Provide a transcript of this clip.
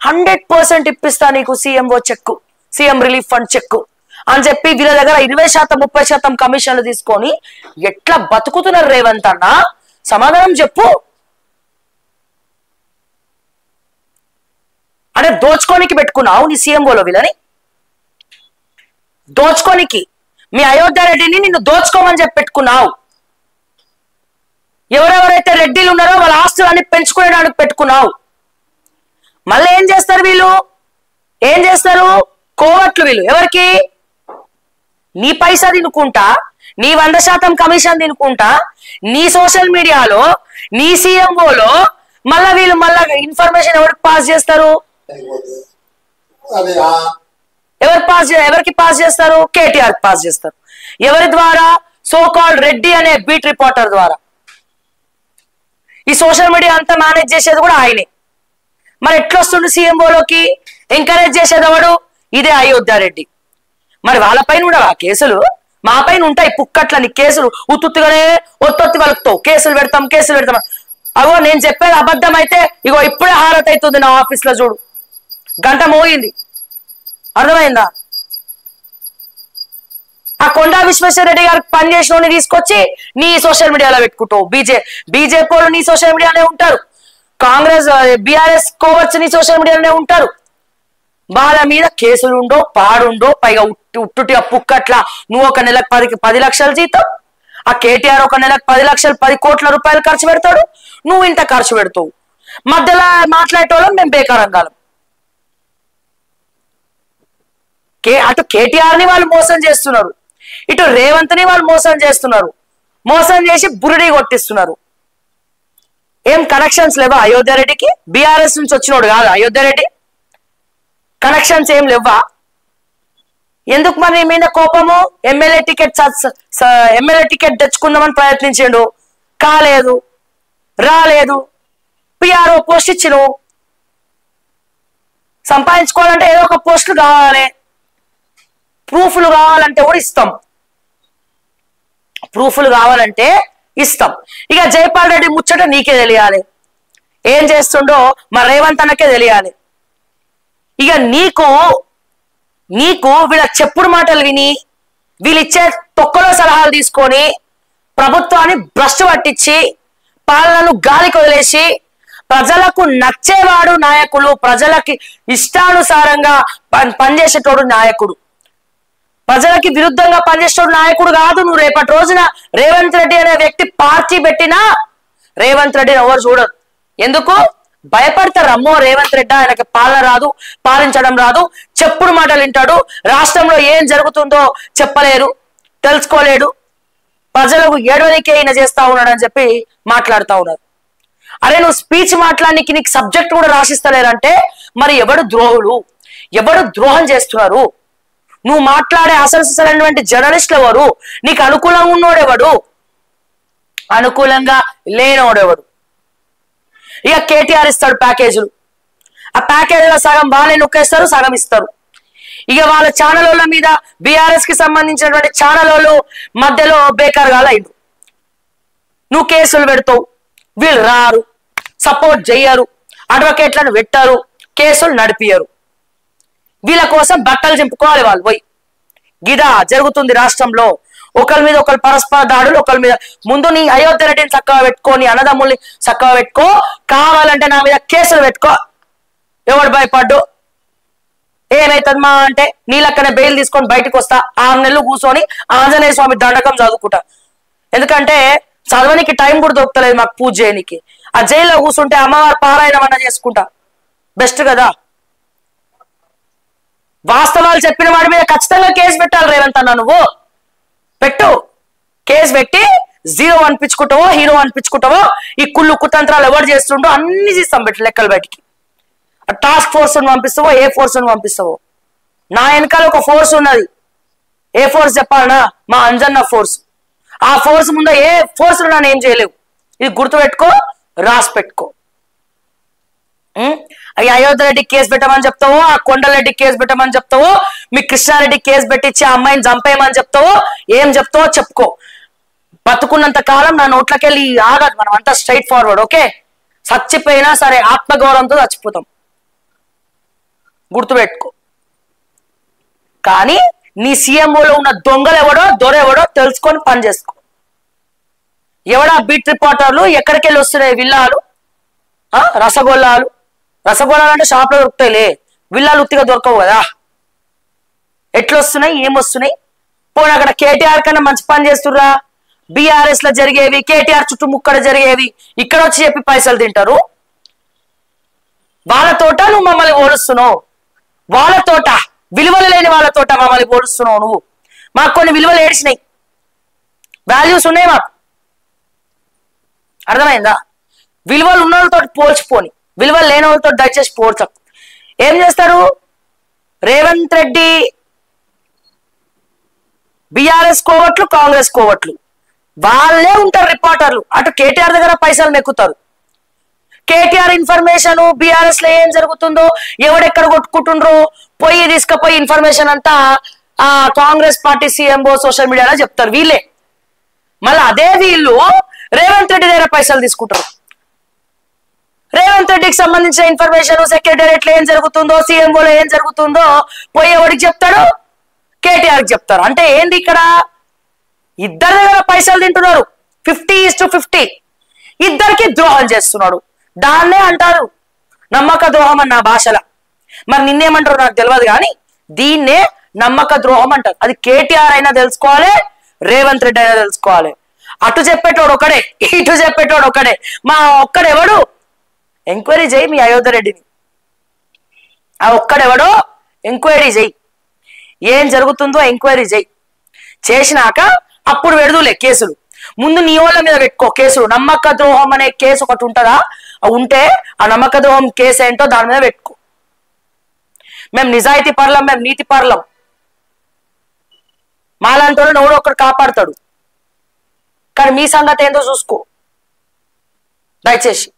100% ఇప్పిస్తా నీకు సీఎంఓ చెక్కు, CM relief fund చెక్కు అని చెప్పి వీళ్ళ దగ్గర 20% 30% కమిషన్లు తీసుకొని ఎట్లా బతుకుతున్నారు రేవంత్ అన్న? సమాధానం చెప్పు. అంటే దోచుకోనికి పెట్టుకున్నావు నీ సీఎంఓలో వీళ్ళని, దోచుకోనికి. మీ అయోధ్య రెడ్డిని నిన్ను దోచుకోమని చెప్పి పెట్టుకున్నావు. ఎవరెవరైతే రెడ్డిలు ఉన్నారో వాళ్ళ ఆస్తులన్నీ పెంచుకునేడానికి పెట్టుకున్నావు. మళ్ళీ ఏం చేస్తారు వీళ్ళు? ఏం చేస్తారు? కోవట్లు వీళ్ళు. ఎవరికి? నీ పైసా తినుకుంటా, నీ 100% కమిషన్ తినుకుంటా, నీ సోషల్ మీడియాలో, నీ సీఎంఓలో మళ్ళా వీళ్ళు మళ్ళా ఇన్ఫర్మేషన్ ఎవరికి పాస్ చేస్తారు? ఎవరికి పాస్ చేస్తారు? కేటీఆర్ పాస్ చేస్తారు. ఎవరి ద్వారా? సో కాల్డ్ రెడ్డి అనే బీట్ రిపోర్టర్ ద్వారా. ఈ సోషల్ మీడియా అంతా మేనేజ్ చేసేది కూడా ఆయనే. మరి ఎట్లొస్తుండు సీఎంఓలోకి? ఎంకరేజ్ చేసేది ఎవడు? ఇదే అయోధ్య రెడ్డి. మరి వాళ్ళపైన ఉండవా కేసులు? మా పైన ఉంటాయి పుక్కట్లని కేసులు. ఉత్తుగానే ఒత్తొత్తి వలుకుతావు, కేసులు పెడతాం. అగో నేను చెప్పేది అబద్ధం అయితే ఇగో ఇప్పుడే హారత్ అవుతుంది నా ఆఫీస్ లో. చూడు, గంట మోగింది. అర్థమైందా? ఆ కొండా విశ్వేశ్వరరెడ్డి గారికి పనిచేసిన తీసుకొచ్చి నీ సోషల్ మీడియాలో పెట్టుకుంటావు. బీజేపీ వాళ్ళు నీ సోషల్ మీడియాలోనే ఉంటారు. కాంగ్రెస్ బీఆర్ఎస్ కోవర్స్ నీ సోషల్ మీడియాలోనే ఉంటారు. వాళ్ళ మీద కేసులు ఉండో పాడుండో, పైగా ఉట్టుటిగా పుక్కట్లా నువ్వు ఒక నెలకు 10 లక్షలు జీతం, ఆ కేటీఆర్ ఒక నెలకు 10 లక్షలు 10 కోట్ల రూపాయలు ఖర్చు పెడతాడు, నువ్వు ఇంత ఖర్చు పెడతావు. మధ్యలో మాట్లాడేటోళ్ళం మేము బేకారంగాలం. అటు కేటీఆర్ ని వాళ్ళు మోసం చేస్తున్నారు, ఇటు రేవంత్ ని వాళ్ళు మోసం చేస్తున్నారు. మోసం చేసి బురిడి కొట్టిస్తున్నారు. ఏం కనెక్షన్స్ లేవా అయోధ్య రెడ్డికి? బీఆర్ఎస్ నుంచి వచ్చినోడు కాదు అయోధ్య రెడ్డి. కనెక్షన్స్ ఏం లేవా? ఎందుకు మరి మీద కోపము? ఎమ్మెల్యే టికెట్ తెచ్చుకుందామని ప్రయత్నించాడు, కాలేదు, రాలేదు. PRO post ఇచ్చిను. సంపాదించుకోవాలంటే ఏదో ఒక పోస్టులు కావాలి, ప్రూఫ్లు కావాలంటే కూడా ఇస్తాం. ప్రూఫ్లు కావాలంటే ఇస్తాం. ఇక జైపాల్ రెడ్డి ముచ్చట నీకే తెలియాలి, ఏం చేస్తుండో మా రేవంత్ అన్నకే తెలియాలి. ఇక నీకు వీళ్ళ చెప్పుడు మాటలు విని, వీళ్ళిచ్చే తొక్కలో సలహాలు తీసుకొని ప్రభుత్వాన్ని భ్రష్టు పట్టించి పాలనను గాలికి వదిలేసి ప్రజలకు నచ్చేవాడు నాయకులు, ప్రజలకి ఇష్టానుసారంగా పనిచేసేటోడు నాయకుడు, ప్రజలకి విరుద్ధంగా పనిచేసేటోడు నాయకుడు కాదు. నువ్వు రేపటి రోజున రేవంత్ రెడ్డి అనే వ్యక్తి పార్టీ పెట్టినా రేవంత్ రెడ్డిని ఎవరు చూడరు. ఎందుకు? భయపడతారు. అమ్మో రేవంత్ రెడ్డి ఆయనకి పాలన రాదు, పాలించడం రాదు, చెప్పుడు మాటలు వింటాడు, రాష్ట్రంలో ఏం జరుగుతుందో చెప్పలేరు, తెలుసుకోలేడు, ప్రజలకు ఏడవనికే ఈయన చేస్తా ఉన్నాడు అని చెప్పి మాట్లాడుతూ ఉన్నారు. అరే నువ్వు స్పీచ్ మాట్లాడడానికి నీకు సబ్జెక్ట్ కూడా రాసిస్తలేరంటే మరి ఎవడు ద్రోహులు, ఎవడు ద్రోహం చేస్తున్నారు? నువ్వు మాట్లాడే అసలు జర్నలిస్టులు ఎవరు? నీకు అనుకూలంగా ఉన్నోడెవడు, అనుకూలంగా లేనోడెవడు? ఇక కేటీఆర్ ఇస్తాడు ప్యాకేజీలు, ఆ ప్యాకేజీలో సగం వాళ్ళే నొక్కేస్తారు, సగం ఇస్తారు. ఇక వాళ్ళ ఛానళ్ళ మీద బీఆర్ఎస్ కి సంబంధించినటువంటి ఛానళ్ళు మధ్యలో బేకార్గా అయిండు. నువ్వు కేసులు పెడతావు, వీళ్ళు రారు, సపోర్ట్ చెయ్యరు, అడ్వకేట్లను పెట్టారు, కేసులు నడిపియరు. వీళ్ళ కోసం బట్టలు చింపుకోవాలి వాళ్ళు పోయి. గిదా జరుగుతుంది రాష్ట్రంలో. ఒకరి మీద ఒకరు పరస్పర దాడులు, ఒకరి మీద. ముందు నీ అయోధ్య రెడ్డిని చక్కగా పెట్టుకో, నీ అన్నదమ్ముల్ని చక్కగా పెట్టుకో, కావాలంటే నా మీద కేసులు పెట్టుకో. ఎవడు భయపడ్డు? ఏమైతుంది మా అంటే నీ లెక్కనే బెయిల్ తీసుకొని బయటకు వస్తా, 6 నెలలు కూర్చొని ఆంజనేయ స్వామి దండకం చదువుకుంటా. ఎందుకంటే చదవనికి టైం కూడా దొరుకుతలేదు మాకు పూజ చేయనికి. ఆ జైల్లో కూర్చుంటే అమ్మవారి పారాయణం అన్న చేసుకుంటా, బెస్ట్ కదా. వాస్తవాలు చెప్పిన వాడి మీద ఖచ్చితంగా కేసు పెట్టాలి రేవంత్ అన్న. నువ్వు పెట్టు, కేసు పెట్టి 0 అనిపించుకుంటావో, హీరో అనిపించుకుంటావో, ఈ కుళ్ళు కుతంత్రాలు ఎవరు చేస్తుండో అన్ని చేస్తాం. పెట్టి లెక్కలు బయటికి. టాస్క్ ఫోర్స్ పంపిస్తావో, ఏ ఫోర్స్ పంపిస్తావో. నా వెనకాల ఒక ఫోర్స్ ఉన్నది. ఏ ఫోర్స్ చెప్పాలనా? మా అంజన్న ఫోర్స్. ఆ ఫోర్స్ ముందు ఏ ఫోర్స్ నన్ను ఏం చేయలేవు. ఇది గుర్తుపెట్టుకో, రాసి పెట్టుకో. అయోధ్య రెడ్డి కేసు పెట్టమని చెప్తావో, ఆ కొండలరెడ్డి కేసు పెట్టమని చెప్తావో, మీ కృష్ణారెడ్డి కేసు పెట్టించి ఆ అమ్మాయిని చంపేయమని చెప్తావో, ఏం చెప్తావో చెప్పుకో. బతుకున్నంత కాలం నా నోట్లకెళ్ళి ఆగదు. మనం అంతా స్ట్రైట్ ఫార్వర్డ్. ఓకే, చచ్చిపోయినా సరే ఆత్మగౌరవంతో చచ్చిపోతాం. గుర్తుపెట్టుకో. కానీ నీ సీఎంఓలో ఉన్న దొంగలు ఎవడో దొరెవడో తెలుసుకొని పని చేసుకో. ఎవడా బీట్ రిపోర్టర్లు, ఎక్కడికి వెళ్ళి వస్తున్నాయి విల్లాలు, రసగొల్లాలు అంటే షాప్లో దొరుకుతాయిలే, విల్లాలు ఉత్తిగా దొరకవు కదా. ఎట్లొస్తున్నాయి, ఏమొస్తున్నాయి? పోనీ అక్కడ కేటీఆర్ కన్నా మంచి పని చేస్తుర్రా? బీఆర్ఎస్ లో జరిగేవి, కేటీఆర్ చుట్టుముక్కడ జరిగేవి ఇక్కడ వచ్చి చెప్పి పైసలు తింటారు. వాళ్ళతోట నువ్వు మమ్మల్ని ఓడుస్తున్నావు, వాళ్ళతోట విలువలు లేని వాళ్ళతోట మమ్మల్ని ఓడుస్తున్నావు నువ్వు. మాకు కొన్ని విలువలు ఏడ్చినాయి, వాల్యూస్ ఉన్నాయి మాకు, అర్థమైందా? విలువలు ఉన్న వాళ్ళతో పోల్చిపోని, విలువలు లేని వాళ్ళతో దయచేసి పోల్చం. ఏం చేస్తారు రేవంత్ రెడ్డి? బీఆర్ఎస్ కోవట్లు, కాంగ్రెస్ కోవట్లు వాళ్ళే ఉంటారు రిపోర్టర్లు. అటు కేటీఆర్ దగ్గర పైసలు మెక్కుతారు. కేటీఆర్ ఇన్ఫర్మేషన్ బీఆర్ఎస్ లో ఏం జరుగుతుందో, ఎవడెక్కడ కొట్టుకుంటుండ్రో పోయి తీసుకుపోయి ఇన్ఫర్మేషన్ అంతా ఆ కాంగ్రెస్ పార్టీ సీఎంఓ సోషల్ మీడియాలో చెప్తారు వీళ్ళే. మళ్ళీ అదే వీళ్ళు రేవంత్ రెడ్డి దగ్గర పైసలు తీసుకుంటారు. రేవంత్ రెడ్డికి సంబంధించిన ఇన్ఫర్మేషన్ సెక్రటేరియట్ లో ఏం జరుగుతుందో, సీఎంఓలో ఏం జరుగుతుందో పోయి ఎవడికి చెప్తాడు? కేటీఆర్కి చెప్తారు. అంటే ఏంది ఇక్కడ? ఇద్దరి దగ్గర పైసలు తింటున్నారు, 50:50. ఇద్దరికి ద్రోహం చేస్తున్నాడు. దాన్నే అంటారు నమ్మక ద్రోహం అని నా భాషలో. మరి నిన్నేమంటారు నాకు తెలియదు, కానీ దీన్నే నమ్మక ద్రోహం అంటారు. అది కేటీఆర్ అయినా తెలుసుకోవాలి, రేవంత్ రెడ్డి అయినా తెలుసుకోవాలి. అటు చెప్పేటోడు ఒకడే, ఇటు చెప్పేటోడు ఒకడే. మా ఒక్కడెవడు? ఎంక్వైరీ చేయి మీ అయోధ్య రెడ్డిని, ఆ ఒక్కడెవడో ఎంక్వైరీ చేయి, ఏం జరుగుతుందో ఎంక్వైరీ చేయి. చేసినాక అప్పుడు పెడదులే కేసులు. ముందు నీ వాళ్ళ మీద పెట్టుకో కేసులు. నమ్మక ద్రోహం అనే కేసు ఒకటి ఉంటుందా? ఉంటే ఆ నమ్మక ద్రోహం కేసు ఏంటో దాని మీద పెట్టుకో. మేము నిజాయితీ పర్లం, మేము నీతి పర్లం. మాలాంటి వాళ్ళు ఎవడో ఒకడు కాపాడుతాడు. కానీ మీ సంగతి ఏందో చూసుకో దయచేసి.